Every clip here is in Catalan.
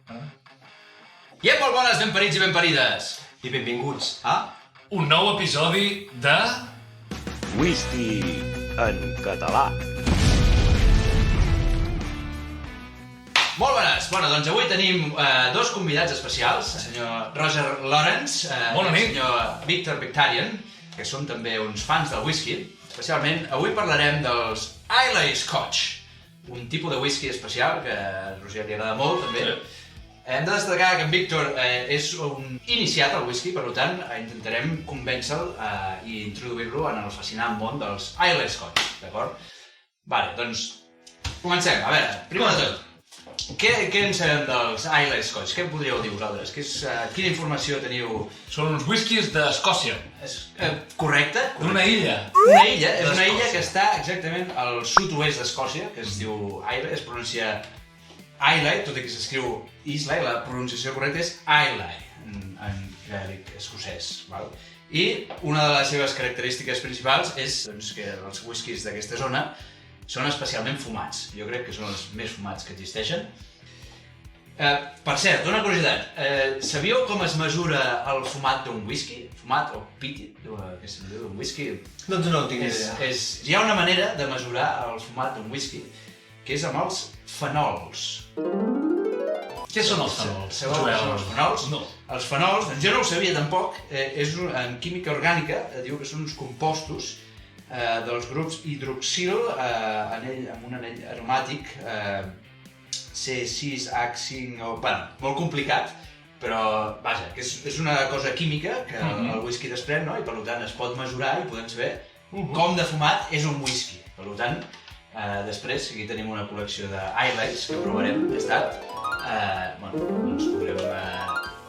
I molt bones, ben parits i ben parides. I benvinguts a... un nou episodi de... Whisky en català. Molt bones. Bueno, doncs avui tenim dos convidats especials, el senyor Roger Lawrence i el senyor Victor Victarian, que són també uns fans del whisky. Especialment, avui parlarem dels Islay Scotch, un tipus de whisky especial que a Roger li agrada molt, també. Sí. Hem de destacar que en Víctor és un iniciat al whisky, per tant, intentarem convèncer-lo i introduir-lo en el fascinant món dels Islay Scotch, d'acord? Vale, doncs, comencem. A veure, primer de tot, què en sabem dels Islay Scotch? Què podríeu dir vosaltres? Quina informació teniu? Són uns whiskies d'Escòcia. Correcte? D'una illa. Una illa, és una illa que està exactament al sud-oest d'Escòcia, que es diu Islay, es pronuncia Islay, tot i que s'escriu Islay, la pronunciació correcta és Islay, en gaèlic escocès. I una de les seves característiques principals és que els whiskies d'aquesta zona són especialment fumats. Jo crec que són els més fumats que existeixen. Per cert, una curiositat. Sabíeu com es mesura el fumat d'un whisky? Fumat o piti, que se'n diu d'un whisky? Doncs no en tinc idea. Hi ha una manera de mesurar el fumat d'un whisky, que és amb els fenols. Què són els fenols? Sabeu què són els fenols? No. Els fenols, doncs jo no ho sabia tampoc, en química orgànica diu que són uns compostos dels grups hidroxil amb un anell aromàtic C6H5, molt complicat, però vaja, que és una cosa química que el whisky desprèn, no? I per tant es pot mesurar i podem saber com de fumat és un whisky. Per tant, després aquí tenim una col·lecció d'Islays que provarem més tard. Doncs podrem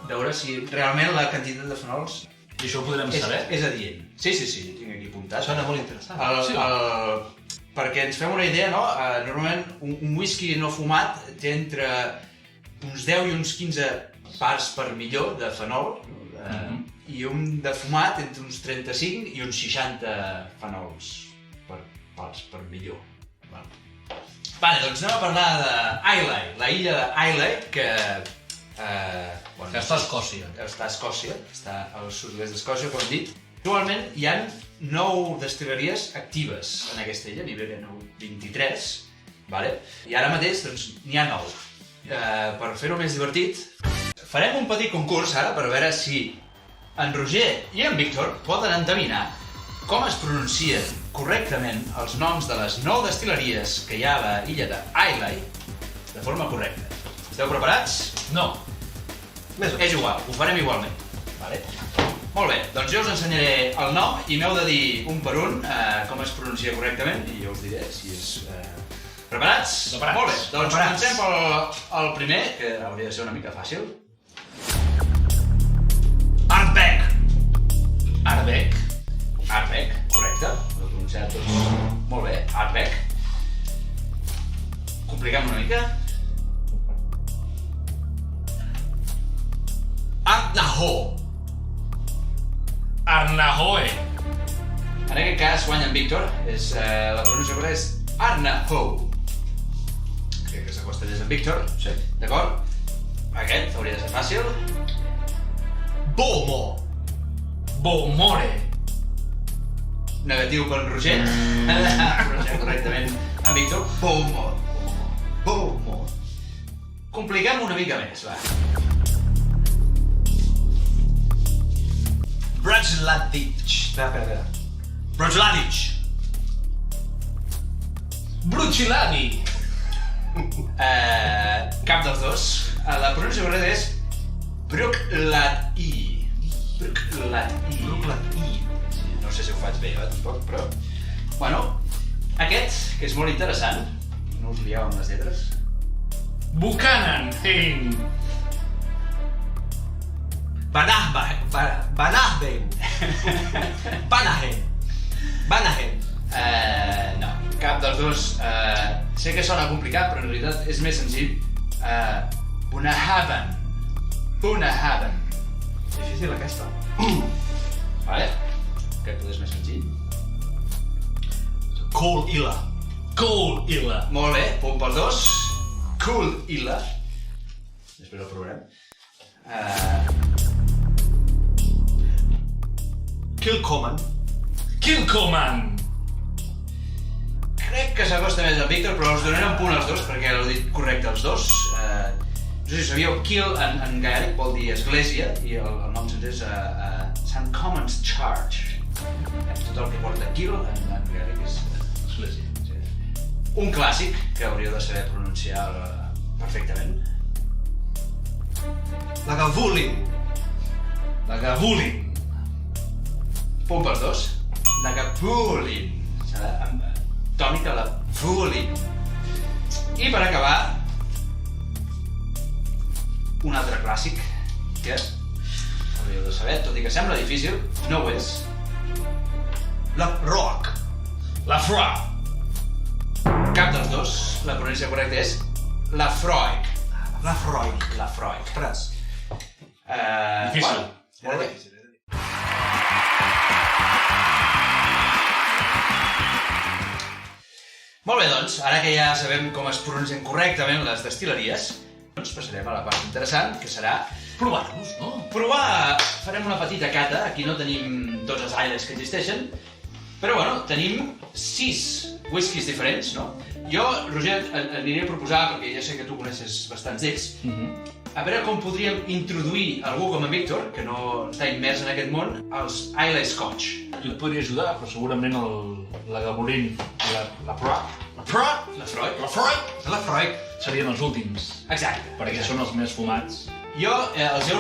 veure si realment la quantitat de fenols I això ho podrem saber? És adient. Sí, tinc aquí apuntat. Sona molt interessant. Perquè ens fem una idea, no? Normalment un whisky no fumat té entre uns 10 i uns 15 parts per milió de fenol i un de fumat entre uns 35 i uns 60 fenols per parts per milió. Vale, doncs anem a parlar d'Islay, la illa d'Islay, que està a Escòcia. Està a Escòcia, està al sud-oest d'Escòcia, com hem dit. Actualment hi ha 9 destil·leries actives en aquesta illa, n'hi havia 23, i ara mateix n'hi ha 9. Per fer-ho més divertit, farem un petit concurs ara per veure si en Roger i en Víctor poden endevinar com es pronuncien correctament els noms de les 9 destil·leries que hi ha a la illa d'Islay de forma correcta. Esteu preparats? No. És igual, ho farem igualment. Molt bé, doncs jo us ensenyaré el nom i m'heu de dir un per un com es pronuncia correctament i jo us diré si és... Preparats? Preparats. Molt bé, doncs comencem pel primer, que hauria de ser una mica fàcil. Ardbeg. Ardbeg. Ardbeg, correcte. Ho he pronunciat tots molt bé. Ardbeg. Compliquem una mica. Ardnahoo. Arnahoe. En aquest cas guanya en Víctor, la pronúncia correcta és Ardnahoo. Crec que s'acosta més en Víctor, sí, d'acord? Aquest hauria de ser fàcil. Bowmore. Bowmore. Negatiu per en Roger. Pronunciat correctament en Víctor. Bowmore. Bowmore. Compliquem una mica més, va. Bruichladdich. Espera. Bruichladdich. Bruichladdich. Cap dels dos. La pronúncia correcta és Bruichladdich. Bruichladdich. No sé si ho faig bé, tampoc, però... Bueno, aquest, que és molt interessant, no us lieu amb les lletres. Buchanan. Banahen. No, cap dels dos. Sé que sona complicat, però en realitat és més senzill. Bunnahabhain. Difícil aquesta. Vale? Crec que és més senzill. Cool Illa. Cool Illa. Molt bé, punt per dos. Cool Illa. després el provarem. Kilchoman. Kilchoman! Crec que s'acosta més al Víctor, però us donaré un punt als dos, perquè l'heu dit correcte els dos. No sé si sabíeu, Kill en gaèlic vol dir església, i el nom sencer és St. Coman's Church. Tot el que porta Kill en gaèlic és església. Un clàssic que hauríeu de saber pronunciar perfectament. Lagavulin. Lagavulin. Punt pels dos. Lagavulin. Tònica la Vulin. I per acabar, un altre clàssic que hauríeu de saber, tot i que sembla difícil, no ho és. La Rock. La Fra. Cap dels dos, la pronunciació correcta és la Freud. La Freud. La Freud. Ostres. Difícil. Molt bé. Molt bé, doncs, ara que ja sabem com es pronuncien correctament les destil·leries, doncs passarem a la part interessant, que serà provar-los, no? provar. Farem una petita cata, aquí no tenim tots els aires que existeixen, però bueno, tenim 6 whiskies diferents, no? Jo, Roger, aniré a proposar, perquè ja sé que tu coneixes bastants d'ells, a veure com podríem introduir algú com en Víctor, que no està immers en aquest món, als Islay Scotch. Jo et podria ajudar, però segurament la Gavulin i la Fra La Freud. La Freud. serien els últims, Exacte. perquè són els més fumats. Jo els he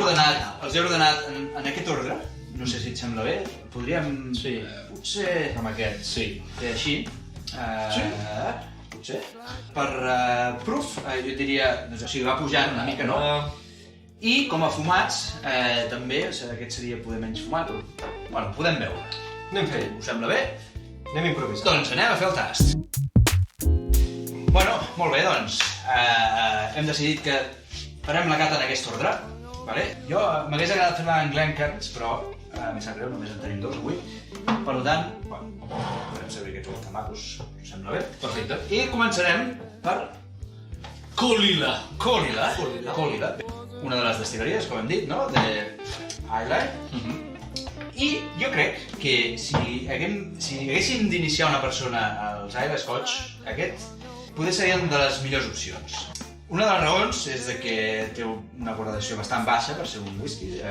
ordenat en aquest ordre, no sé si et sembla bé, podríem Sí. potser Amb aquest, sí. fer així. Sí. Potser. Per proof, jo diria, doncs, o sigui, va pujant una mica, no? I com a fumats, també, aquest seria poder menys fumat, però, bueno, podem veure. Anem fent. Us sembla bé? Anem improvisant. Doncs anem a fer el tast. Bueno, molt bé, doncs. Hem decidit que farem la cata en aquest ordre. Vale? Jo m'hagués agradat fer-la en Glencairns, però em sap greu, només en tenim 2 avui. Per tant, bueno, farem servir aquests ultimacos, us sembla bé? Perfecte. I començarem per Colila. Colila. Una de les destil·leries, com hem dit, no? De Islay. I jo crec que si haguéssim d'iniciar una persona als Islay Scotch, aquest potser serien de les millors opcions. Una de les raons és de que té una gradació bastant baixa per ser un whisky,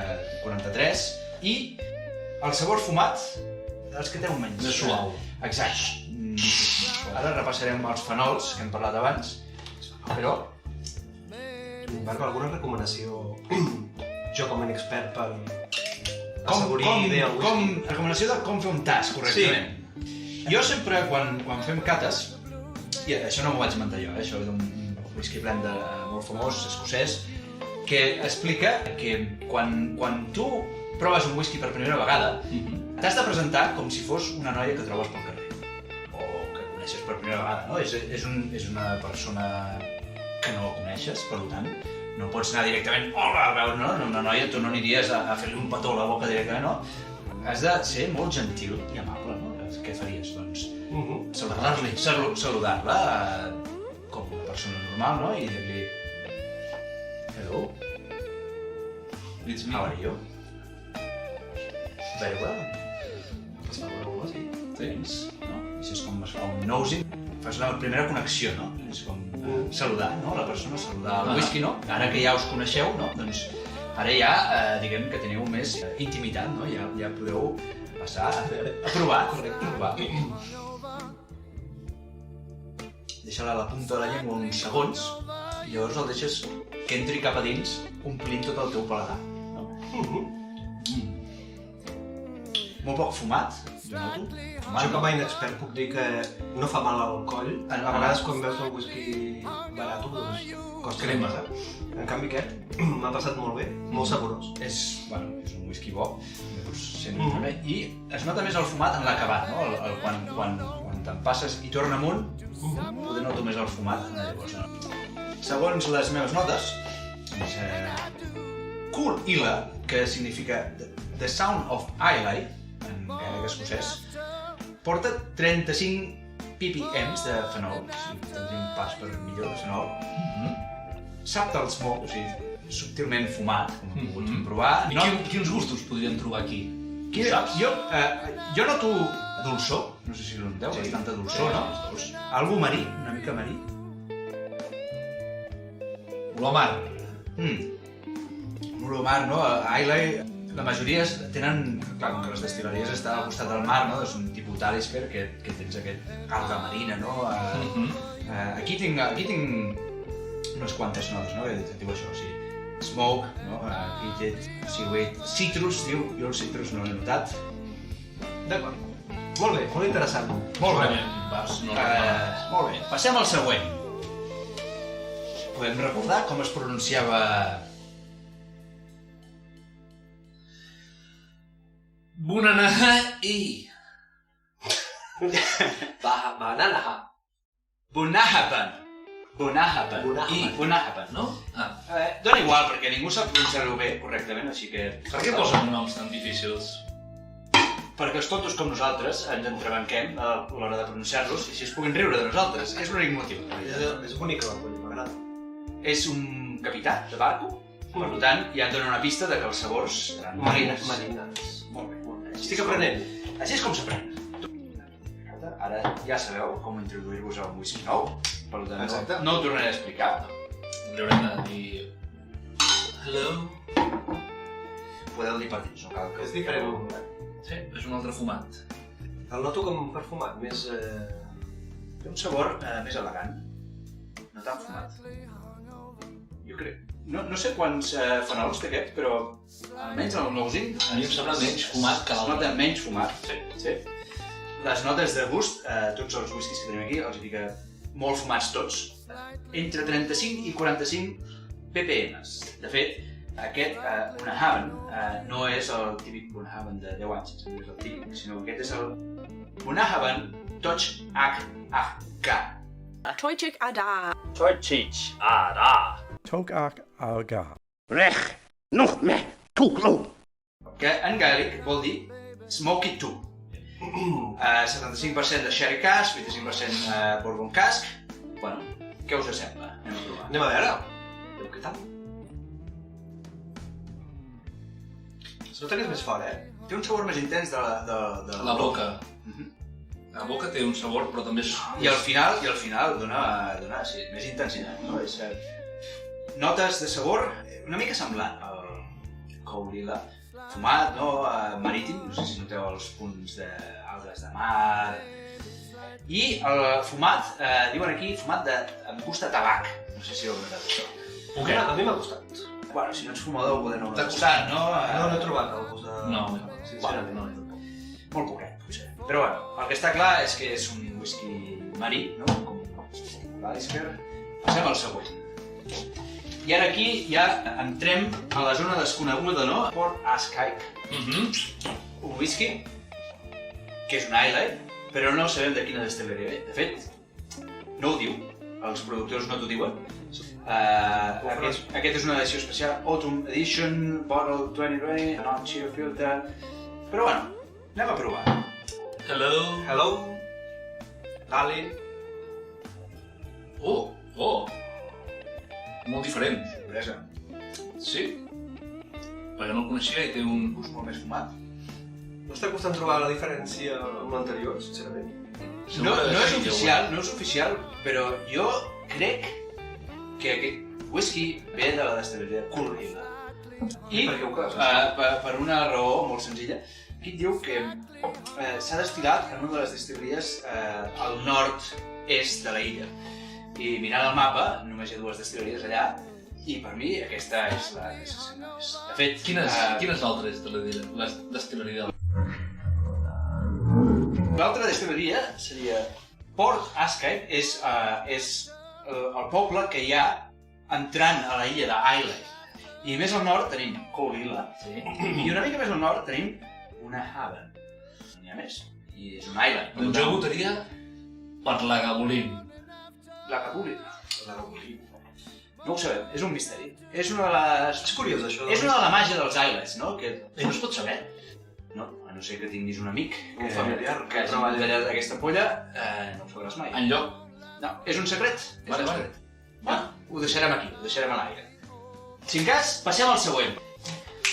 43, i el sabor fumat és que té un menys. Més suau. Exacte. Ara repassarem els fenols que hem parlat abans, però Marco, alguna recomanació jo com a expert per assaborir bé el whisky? recomanació de com fer un tast correctament. Sí. Jo sempre, quan fem cates, i això no m'ho vaig inventar jo, això és un whisky blend molt famós, escocès, que explica que quan tu proves un whisky per primera vegada, t'has de presentar com si fos una noia que trobes pel carrer, o que coneixes per primera vegada, no? És una persona que no coneixes, per tant, no pots anar directament, hola, a veure, no? Una noia, tu no aniries a fer-li un petó a la boca directament, no? Has de ser molt gentil i amable, no? Què faries? Doncs saludar-la com una persona normal, no? I dir-li, hello, It's me. how are you? Very well. Sí, tens, no? Això és com es fa un nosing. Fas la primera connexió, no? És com saludar, no? La persona, saludar el whisky, no? Ara que ja us coneixeu, no? Doncs ara ja, diguem que teniu més intimitat, no? Ja podeu passar a provar. Provar. Deixa-la a la punta de la llengua uns segons i llavors el deixes que entri cap a dins omplint tot el teu paladar. No? Molt poc fumat, jo noto. Jo com a inexpert puc dir que no fa mal al coll. A vegades quan veus el whisky barat, doncs costa Crema. En canvi aquest m'ha passat molt bé, molt saborós. És un whisky bo, i es nota més el fumat en l'acabat, no? Quan te'n passes i torna amunt, poder noto més el fumat llavors, no? Segons les meves notes, és Cool Ila, que significa The Sound of Islay, en gaèlic escocès, porta 35 ppm de fenol, o sigui, 35 pas per millor de fenol. Subtle smoke, o sigui, subtilment fumat, com hem pogut comprovar. I quins gustos podríem trobar aquí? Jo noto dolçor, no sé si ho noteu, bastanta dolçor, no? Algú marí, una mica marí. Olor mar. Olor mar, no? A Islay, la majoria tenen... Clar, com que les destil·leries estan al costat del mar, no? És un tipus Talisker que tens aquest alga marina, no? Aquí tinc unes quantes notes, no? Que diu això, o sigui, smoke, no? Peated, seaweed, citrus, diu, jo el citrus no l'he notat. D'acord. Molt bé, molt interessant. Molt bé. Molt bé. Passem al següent. Podem recordar com es pronunciava... Bunanaha i... Bananaha. Bunahaban. Bunahaban, no? Dóna igual, perquè ningú sap pronunciar-ho bé correctament, així que... Per què posen noms tan difícils? Perquè els tontos com nosaltres ens entrebanquem a l'hora de pronunciar-los i si es puguin riure de nosaltres. És l'únic motiu. És bonic la colla, m'agrada. És un capità de barco, per tant, ja et dona una pista de que els sabors seran marines. Molt bé. Estic aprenent. Així és com s'aprèn. Ara ja sabeu com introduir-vos a un whisky nou, per tant no ho tornaré a explicar. Li haurem de dir... Hello? Podeu dir per dins, no cal que... És diferent. Sí, és un altre fumat. El noto com perfumat, més... Té un sabor més elegant, no tan fumat. Jo crec... No sé quants fenols té aquest, però almenys el Nosing... A mi em sembla menys fumat que l'altre. Es nota menys fumat, sí. Les notes de gust, tots els whiskies que tenim aquí, els fica molt fumats tots, entre 35 i 45 ppm. De fet, aquest Bunnahabhain no és el típic Bunnahabhain de 10 anys, és el típic, sinó que aquest és el Bunnahabhain Toch Ak Ak. Toichik Ada. Torchich Ara. Togak Alga. Rech. Nog me. Toeklo. Que en gaèlic vol dir Smoky Two. 75% de Sherry Cask, 25% Bourbon Cask. Bueno, què us sembla? Anem a provar. Anem a veure. Què tal? Es nota que és més fort, Té un sabor més intens de La boca. La boca té un sabor, però també és... I al final dona sí, més intensitat, no? Notes de sabor una mica semblant al Caolila. Fumat, no? Marítim, no sé si noteu els punts d'algues de mar... I el fumat, diuen aquí, fumat amb gust de tabac. No sé si heu notat això. A mi m'ha gustat. Bueno, si no ets fumador ho podem no gustat, no? No he trobat el gust de... No. Sincerament, no. Molt poquet, potser. Però bueno, el que està clar és que és un whisky marí, no? Com l'Alisker. Passem al següent. I ara aquí ja entrem a la zona desconeguda, no? Port Ascaic. Un whisky que és un Islay, però no sabem de quina destil·leria ve. De fet, no ho diu. Els productors no t'ho diuen. Aquest és una edició especial, Autumn Edition, Bottle 2020, Non-Cheer Filter... Però bueno, anem a provar. Hello. Dali. Oh. Molt diferent. Sorpresa. Sí. Perquè no el coneixia i té un Gust molt més fumat. No està costant trobar la diferència amb l'anterior, sincerament. No és oficial, però jo crec que aquest whisky ve de la destil·leria Caolila. I per una raó molt senzilla, aquí et diu que s'ha destil·lat en una de les destil·leries al nord-est de la illa. I mirant el mapa, només hi ha dues destil·leries allà, i per mi aquesta és la que s'assembla més. De fet, Quina és l'altra destil·leria? L'altra destil·leria seria Port Ascaic, és el poble que hi ha entrant a la illa d'Islay. I més al nord tenim Caolila, i una mica més al nord tenim Bunnahabhain. No n'hi ha més, i és un island. Doncs jo votaria per la Gabolin. La Caolila. No ho sabem, és un misteri. És una de les... És curiós, això. És una de la màgia dels islands, no? Que No es pot saber. No, a no ser que tinguis un amic, Un familiar que hagi treballat aquesta polla, no ho sabràs mai. Enlloc. No, és un secret. Vale. Bueno, ho deixarem aquí, ho deixarem a l'aire. Si en cas, passem al següent.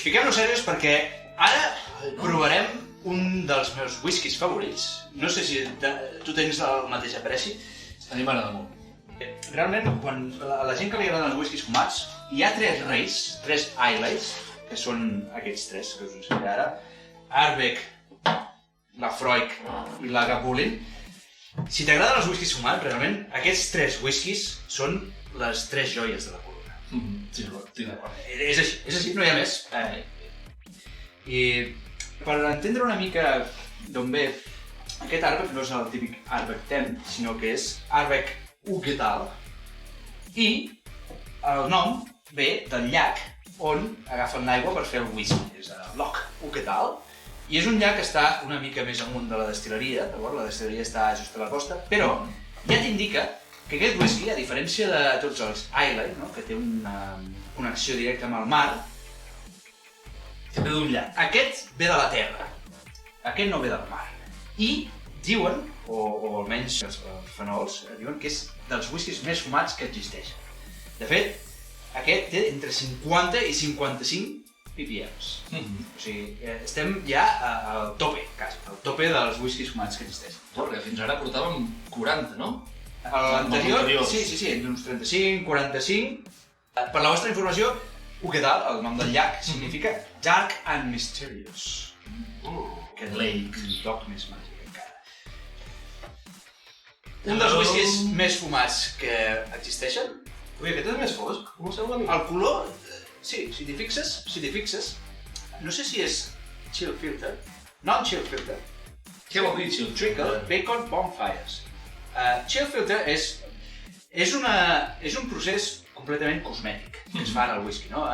Fiquem-nos serios perquè ara provarem un dels meus whiskies favorits. No sé si tu tens el mateix apreci. A mi m'agrada molt. Realment, quan a la gent que li agraden els whiskies fumats, hi ha 3 reis, 3 Isleys, que són aquests 3 que us ensenyaré ara. Ardbeg, Laphroaig i Lagavulin. Si t'agraden els whiskies fumats, realment, aquests 3 whiskies són les 3 joies de la corona. Sí, estic d'acord. És així, no hi ha més. I per entendre una mica d'on ve, aquest Ardbeg no és el típic Ardbeg Ten, sinó que és Ardbeg Uigeadail, i el nom ve del llac on agafen l'aigua per fer el whisky, és Loch Uigeadail, i és un llac que està una mica més amunt de la destil·leria, d'acord? La destil·leria està just a la costa, però ja t'indica que aquest whisky, a diferència de tots els Islay, no? Que té una connexió directa amb el mar, ve d'un llac. Aquest ve de la terra, aquest no ve del mar. I diuen, o almenys els fenols, diuen que és dels whiskies més fumats que existeixen. De fet, aquest té entre 50 i 55 ppms. O sigui, estem ja al tope, quasi, al tope dels whiskies fumats que existeixen. Perquè fins ara portàvem 40, no? L'anterior, sí, entre uns 35, 45. Per la vostra informació, Uigeadail, el nom del llac, significa Dark and Mysterious. Que lloc més màgic encara. Un dels whiskies més fumats que existeixen. Ui, aquest és més fosc, com ho sembla a mi? El color, sí, si t'hi fixes, no sé si és chill filter, non-chill filter. Què vol dir chill Trickle Bacon Bonfires. Chill filter és un procés completament cosmètic que es fa en el whisky, no?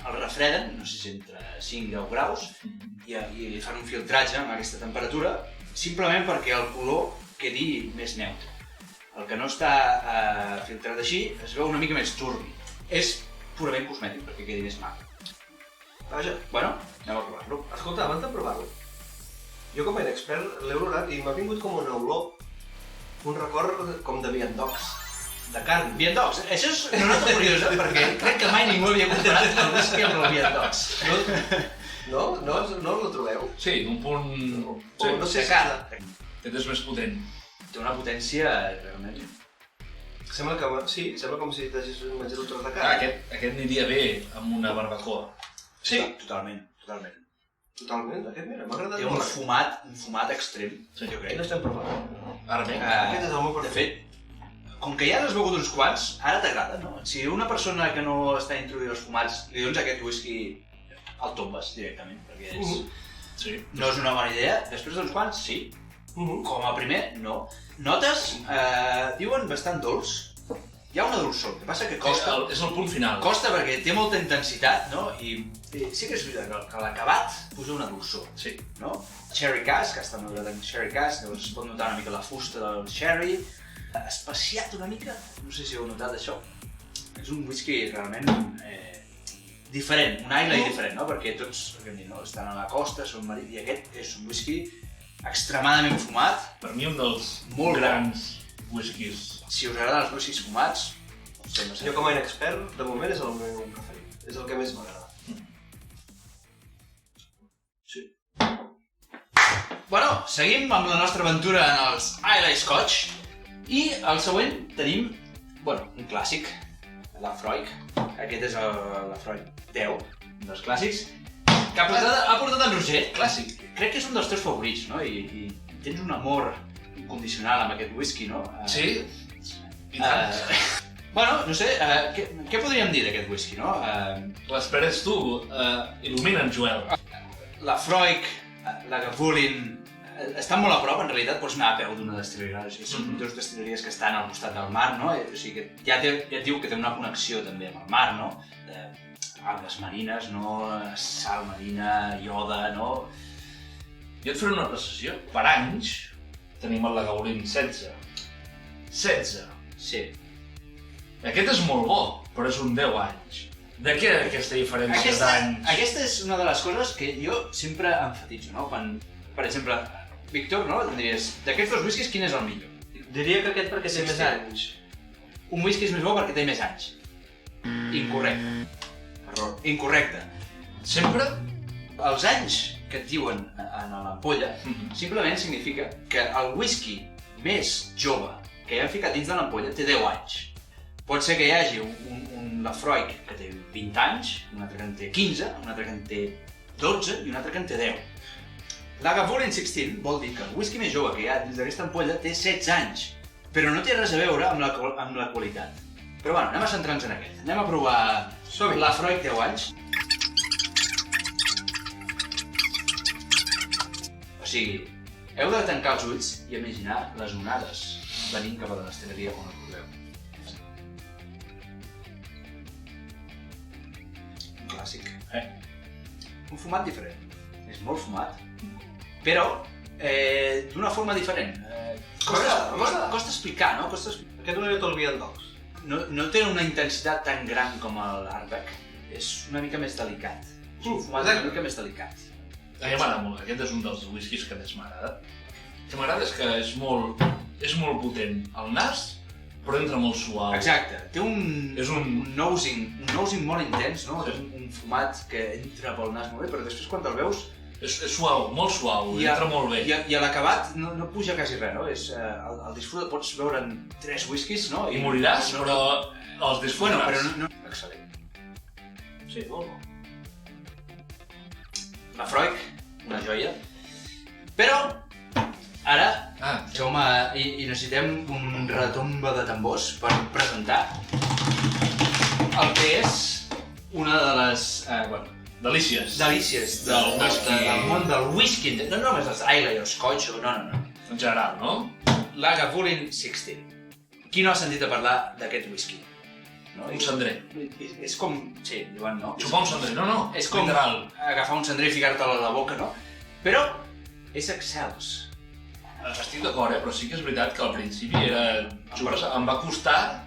El refreden, no sé si entre 5 i 10 graus, i fan un filtratge amb aquesta temperatura, simplement perquè el color quedi més neutre. El que no està filtrat així es veu una mica més turbi. És purament cosmètic perquè quedi més maco. Vaja, Bueno, anem a provar-lo. escolta, abans de provar-lo, jo com a expert l'he olorat i m'ha vingut com una olor, un record com de viandocs, de carn. Viandocs, això és una nota curiosa perquè crec que mai ningú havia comparat el whisky amb el viandocs. No el trobeu? Sí, d'un punt... O no sé de si... cara. Aquest és més potent. Té una potència realment... Sembla que... Sí, sembla com si t'hagis menjat un tros de carn. Aquest aniria bé amb una barbacoa. Sí, totalment. Totalment, aquest mira, m'ha agradat Té un fumat extrem, jo crec. No estem provant. Ara bé. Aquest és el meu De perfecte. fet, com que ja n'has begut uns quants, ara t'agrada, no? Si una persona que no està introduïda als fumats li dones aquest whisky, el tombes directament, perquè no és una bona idea. Després d'uns quants, sí. Com a primer, no. Notes, diuen bastant dolç. Hi ha una dolçor, el que passa que costa. És el punt final. Costa perquè té molta intensitat, no? I sí que és veritat que l'acabat posa una dolçor. Sí. No? Cherry cask, que està molt agradant cherry cask, llavors es pot notar una mica la fusta del cherry. Especiat una mica, no sé si heu notat això. És un whisky realment diferent, un Islay diferent, no? Perquè tots estan a la costa, són marins, i aquest és un whisky extremadament fumat. Per mi un dels Molt grans whiskies. Si us agraden els whiskies fumats, no sé. Jo com a expert, de moment és el meu preferit. És el que més m'agrada. Sí. Bueno, seguim amb la nostra aventura en els Islay Scotch. I el següent tenim, un clàssic, Laphroaig. Aquest és el Laphroaig 10, un dels clàssics, que ha portat en Roger, clàssic. Crec que és un dels teus favorits, no? I tens un amor incondicional amb aquest whisky, no? Sí, i tant. No sé, què podríem dir d'aquest whisky, no? L'esperes tu, il·lumina'm, Joel. Laphroaig, Lagavulin, estan molt a prop, en realitat pots anar a peu d'una destil·leria. Són dues destil·leries que estan al costat del mar, no? O sigui que ja et diu que té una connexió també amb el mar, no? Algues marines, no? Sal marina, ioda, no? Jo et faré una precisió. Per anys tenim el Lagavulin 16. 16. Sí. Aquest és molt bo, però és un 10 anys. De què aquesta diferència d'anys? Aquesta és una de les coses que jo sempre emfatitzo, no? Quan, per exemple, Víctor, no? Em diries, d'aquests dos whiskies, quin és el millor? Diria que aquest perquè té més anys. Un whisky és més bo perquè té més anys. Incorrecte. Error. Incorrecte. Sempre? Els anys que et diuen en l'ampolla simplement significa que el whisky més jove que hi han ficat dins de l'ampolla té 10 anys. Pot ser que hi hagi un Laphroaig que té 20 anys, un altre que en té 15, un altre que en té 12 i un altre que en té 10. Lagavulin 16 vol dir que el whisky més jove que hi ha dins d'aquesta ampolla té 16 anys, però no té res a veure amb la qualitat. Però bueno, anem a centrar-nos en aquest. Anem a provar Laphroaig 10 anys. O sigui, heu de tancar els ulls i imaginar les onades venint cap a la destil·leria on el proveu. Un clàssic. Un fumat diferent. És molt fumat, però d'una forma diferent. Costa explicar, no? Aquest una mica el Viandox. No té una intensitat tan gran com l'Ardbeg. És una mica més delicat. És un fumat una mica més delicat. A mi m'agrada molt. Aquest és un dels whiskies que més m'agrada. El que m'agrada és que és molt potent al nas, però entra molt suau. Exacte. Té un nosing molt intens, no? És un fumat que entra pel nas molt bé, però després quan te'l veus... És suau, molt suau, entra molt bé. I a l'acabat no puja quasi res, no? El disfrut el pots veure en 3 whiskies, no? I moriràs, però els disfrutaràs. Bueno, però no... Excel·lent. Sí, molt bo. Laphroaig, una joia. Però, ara, Jaume, i necessitem un retomba de tambors per presentar el que és una de les... Delícies. Delícies del món del whisky. No només els Islay o Scotch, no. En general, no? Lagavulin 16. Qui no ha sentit a parlar d'aquest whisky? Un cendrer. És com... Sí, diuen no. Xupar un cendrer, no. És com agafar un cendrer i ficar-te'l a la boca, no? Però és excels. Estic d'acord, però sí que és veritat que al principi em va costar,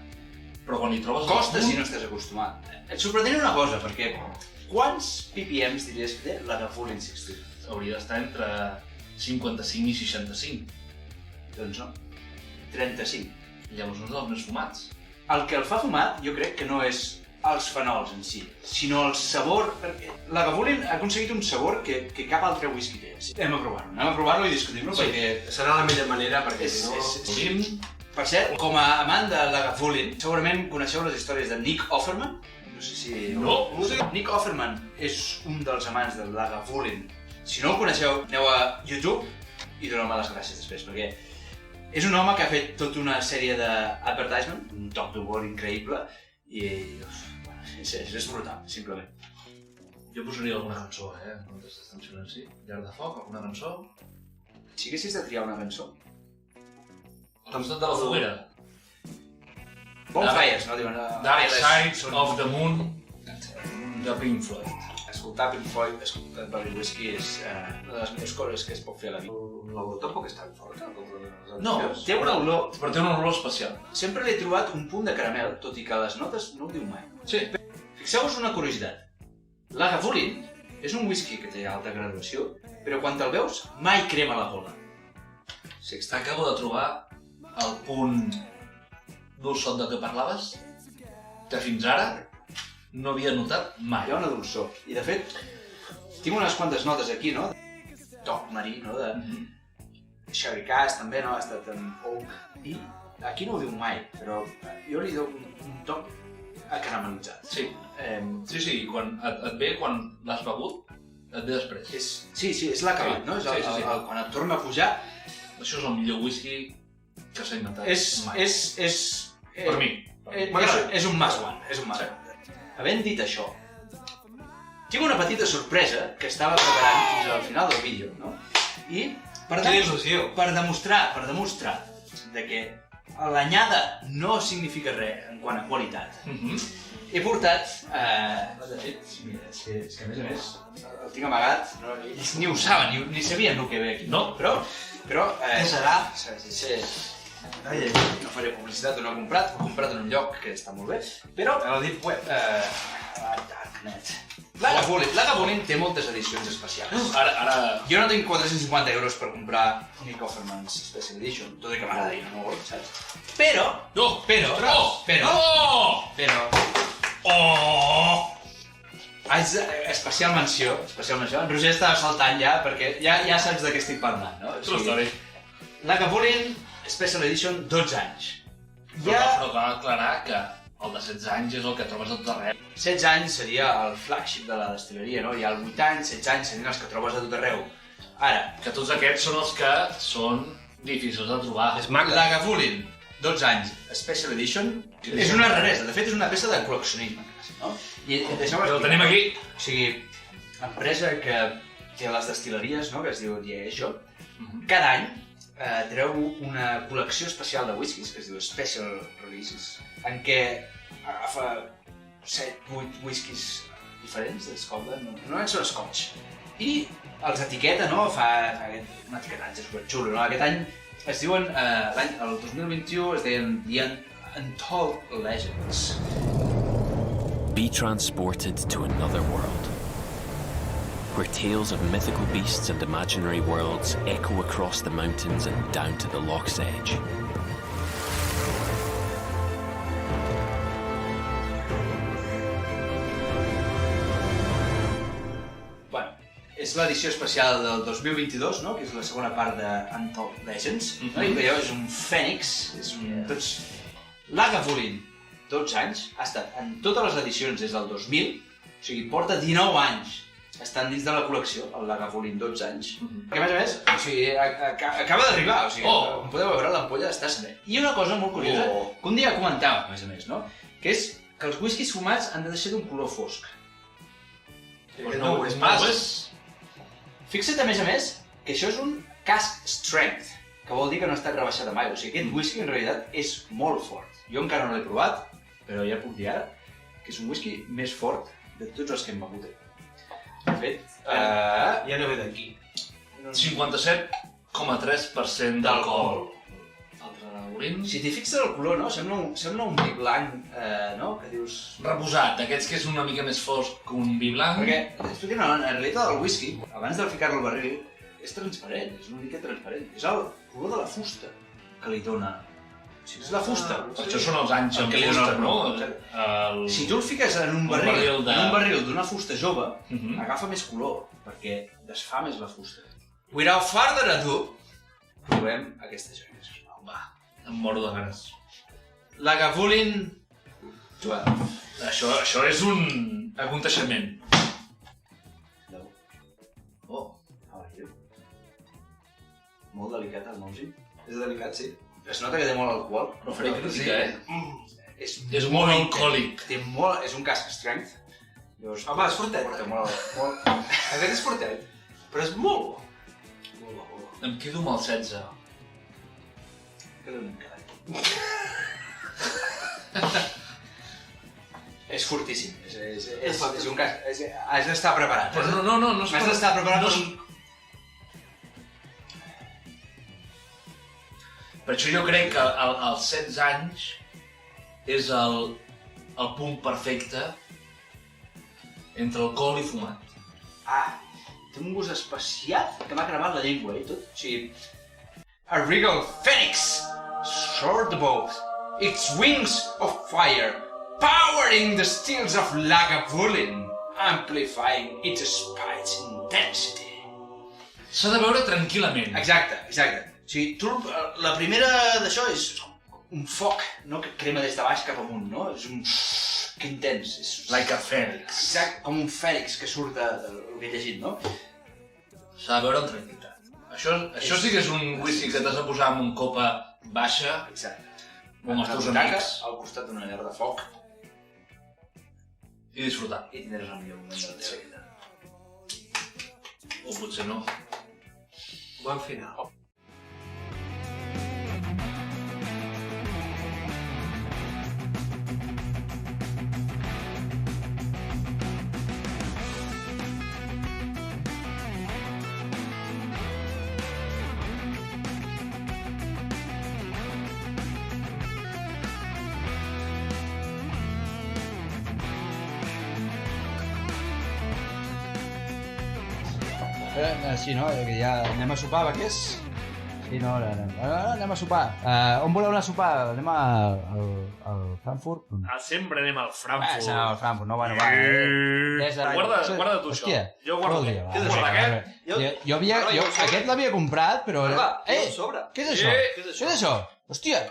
però quan hi trobes... Costa si no estàs acostumat. Et sorprendré una cosa, perquè quants ppms diries que té Lagavulin 16? Hauria d'estar entre 55 i 65. Doncs no. 35. Llavors no és dels més fumats. El que el fa fumat, jo crec que no és els fenols en si, sinó el sabor... Lagavulin ha aconseguit un sabor que cap altre whisky té. Anem a provar-lo i discutim-lo, perquè... Serà la millor manera, perquè si no... Per cert, com a amant de Lagavulin, segurament coneixeu les històries de Nick Offerman. No sé si... No. Nick Offerman és un dels amants de Lagavulin. Si no el coneixeu, aneu a YouTube i doneu-me les gràcies després, perquè és un home que ha fet tota una sèrie d'advertisement, un toc d'humor increïble, i és brutal, simplement. Jo posaria alguna cançó, mentre estàs en silenci. Llar de foc, alguna cançó? Si haguessis de triar una cançó? Al costat de la foguera. Bonfires, no? Diuen... Dark Side of the Moon de Pink Floyd. Escoltar Pink Floyd, escoltar Barry Whiskey és una de les millors coses que es pot fer a la vida. L'olor tampoc és tan forta com les No, té una olor... Però té una olor especial. Sempre l'he trobat un punt de caramel, tot i que les notes no ho diu mai. Sí. Fixeu-vos una curiositat. Lagavulin és un whisky que té alta graduació, però quan te'l veus mai crema la gola. Acabo de trobar el punt dolçot de què parlaves, que fins ara no havia notat mai. Hi ha una dolçor. I de fet, tinc unes quantes notes aquí, no? Toc marí, no? De Sherry Cask també, no? Ha estat en oak. I aquí no ho diu mai, però jo li dono un toc acaramelitzat. Sí. Sí, quan et ve quan l'has begut, et ve després. Sí, és l'acabat, no? Quan et torna a pujar... Això és el millor whisky que s'ha inventat mai. Per mi. És un must one, és un must one. Havent dit això, tinc una petita sorpresa que estava preparant fins al final del vídeo, no? I per demostrar de que l'anyada no significa res en quant a qualitat, he portat... De fet, mira, és que a més el tinc amagat, ells ni ho saben, ni sabien el que ve aquí. No? Però què serà? No faré publicitat, no l'he comprat, ho he comprat en un lloc que està molt bé, però... A la Deep Web. Darknet. Lagavulin té moltes edicions especials. Ara... Jo no tinc 450 euros per comprar Nick Offerman's Special Edition, tot i que m'agradaria molt, saps? Però... Oh! Especial menció. En Roger estava saltant ja, perquè ja saps de què estic parlant, no? True story. Lagavulin Special Edition, 12 anys. Però cal aclarar que el de 16 anys és el que trobes a tot arreu. 16 anys seria el flagship de la destil·leria, no? Hi ha el 8 anys, 16 anys serien els que trobes a tot arreu. Ara, Que tots aquests són els que són difícils de trobar. És maca. Lagavulin, 12 anys, Special Edition, és una raresa, de fet és una peça de col·leccionisme, no? I deixeu-me El tenim aquí. O sigui, empresa que té les destil·leries, no?, que es diu Diageo, cada any treu una col·lecció especial de whiskies, que es diu Special Releases, en què agafa 7-8 whiskies diferents de Scotland, no són Scotch, i els etiqueta, no?, fa un etiquetatge superxulo, no? Aquest any es diuen, el 2021 es deien The Untold Legends. Be transported to another world, where tales of mythical beasts and imaginary worlds echo across the mountains and down to the loch's edge. Bueno, és l'edició especial del 2022, no?, que és la segona part de Untold Legends, no? I veieu, és un fènix, és un... Tots... Lagavulin, 12 anys, ha estat en totes les edicions des del 2000, o sigui, porta 19 anys estan dins de la col·lecció, el Lagavulin, 12 anys. Que a més, o sigui, acaba d'arribar, o sigui, com podeu veure, l'ampolla està sener. I una cosa molt curiosa, que un dia comentàvem, a més, no?, que és que els whiskies fumats han de deixar d'un color fosc. No, és pas. Fixa't, a més, que això és un cask strength, que vol dir que no ha estat rebaixat mai. O sigui, aquest whisky en realitat és molt fort. Jo encara no l'he provat, però ja puc dir ara que és un whisky més fort de tots els que hem begut. De fet, Ja no ve d'aquí. 57,3% d'alcohol. El Lagavulin... si t'hi fixes el color, no? Sembla un vi blanc, no? Que dius... Reposat, d'aquests que és una mica més fosc que un vi blanc. Perquè, explica, no, en realitat el whisky, abans de ficar-lo al barril, és transparent, és una mica transparent. És el color de la fusta que li dona. O sigui, és la fusta. Per això són els anys amb fusta, no? Si tu el fiques en un barril d'una fusta jove, agafa més color, perquè desfà més la fusta. Without further ado, provem aquesta joia. Va, em moro de ganes. Lagavulin 12. Això és un aconteixement. Oh, how are you? Molt delicat el Mousi. És delicat, sí. Es nota que té molt alcohol. No faré crítica, eh? És molt alcohòlic. És un cask strength. Llavors, Home, és fortet. porta molt... Aquest és fortet, però és molt bo. Molt bo, molt bo. Em quedo amb el 16. Que donem cada És fortíssim. És un cask... Has d'estar preparat. Però no és Has d'estar preparat per un... Per això jo crec que als 16 anys és el punt perfecte entre alcohol i fumat. Té un gust especial que m'ha cremat la llengua i tot. O sigui... A regal phoenix soared above, its wings of fire, powering the steels of Lagavulin, amplifying its spice intensity. S'ha de veure tranquil·lament. Exacte. O sigui, la primera d'això és un foc, no?, que crema des de baix cap amunt, no? És un... que intens. Like a phoenix. Exacte, com un fènix que surt del que he llegit, no? S'ha de veure amb tranquil·litat. Això sí que és un whisky que t'has de posar amb un copa baixa, Exacte. amb els teus amics, al costat d'una llar de foc, i disfrutar. i tindràs el millor moment de la teva vida. O potser no. Bon final. Sí, no? Que ja anem a sopar, què és? Sí, no, anem a sopar. On voleu anar a sopar? Anem al Frankfurt? Sempre anem al Frankfurt. Anem al Frankfurt, no, bueno, va. Guarda tu això. Jo guardo aquest. Jo aquest l'havia comprat, però... Va, un sobre. Què és això? Hòstia,